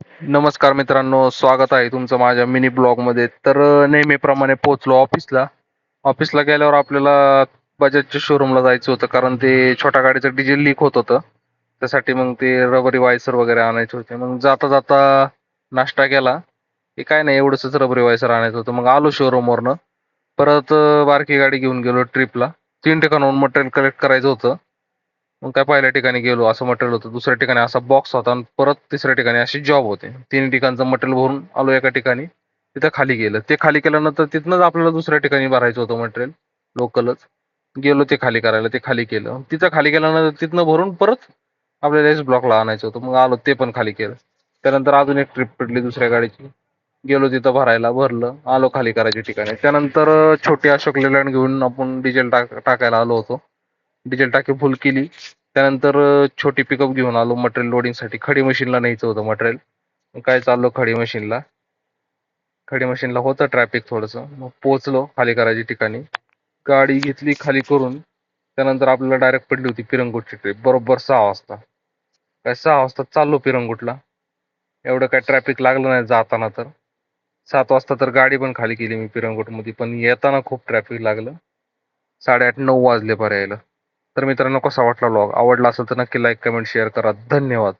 नमस्कार मित्रांनो, स्वागत आहे तुमचं माझ्या मिनी ब्लॉगमध्ये. तर नेहमीप्रमाणे पोहोचलो ऑफिसला. ऑफिसला गेल्यावर आपल्याला बजाजच्या शोरूमला जायचं होतं, कारण ते छोट्या गाडीचं डिझेल लीक होत होतं. त्यासाठी मग ते रबरी वायसर वगैरे आणायचे होते. मग जाता जाता नाश्ता केला की काय नाही, एवढंच रबरी वायसर आणायचं होतं. मग आलो शोरूमवरनं. परत बारकी गाडी घेऊन गेलो ट्रिपला. 3 ठिकाणाहून मटेरियल कलेक्ट करायचं होतं. मग काय पहिल्या ठिकाणी गेलो असं मटेरियल होतं, दुसऱ्या ठिकाणी असा बॉक्स होता आणि परत तिसऱ्या ठिकाणी असे जॉब होते. 3 ठिकाणचं मटेरियल भरून आलो एका ठिकाणी. तिथं खाली गेलं. ते खाली केल्यानंतर तिथनंच आपल्याला दुसऱ्या ठिकाणी भरायचं होतं मटेरियल लोकलच. गेलो ते खाली करायला, ते खाली केलं. तिथं खाली केल्यानंतर तिथनं भरून परत आपल्याला एस ब्लॉकला आणायचं होतं. मग आलो ते पण खाली केलं. त्यानंतर अजून एक ट्रिप पडली दुसऱ्या गाडीची. गेलो तिथं भरायला, भरलं, आलो खाली करायच्या ठिकाणी. त्यानंतर छोटी अशोक लेलँड घेऊन आपण डिझेल टाकायला आलो होतो. डिझेल टाकी फुल केली. त्यानंतर छोटी पिकअप घेऊन आलो मटेरियल लोडिंगसाठी. खडी मशीनला न्यायचं होतं मटेरियल. मग काय चाललो खडी मशीनला. खडी मशीनला होतं ट्रॅफिक थोडंसं. मग पोहोचलो खाली करायच्या ठिकाणी. गाडी घेतली खाली करून. त्यानंतर आपल्याला डायरेक्ट पडली होती पिरंगुटची ट्रिप. बरोबर 6 वाजता. काय 6 वाजता चाललो पिरंगुटला. एवढं काय ट्रॅफिक लागलं नाही जाताना तर. 7 वाजता तर गाडी पण खाली केली मी पिरंगुटमध्ये. पण येताना खूप ट्रॅफिक लागलं. 8:30-9 वाजले परत यायला. तर मित्रांनो, कसा वाटला व्लॉग? आवडला असेल तर नक्की लाईक, कमेंट, शेअर करा. धन्यवाद.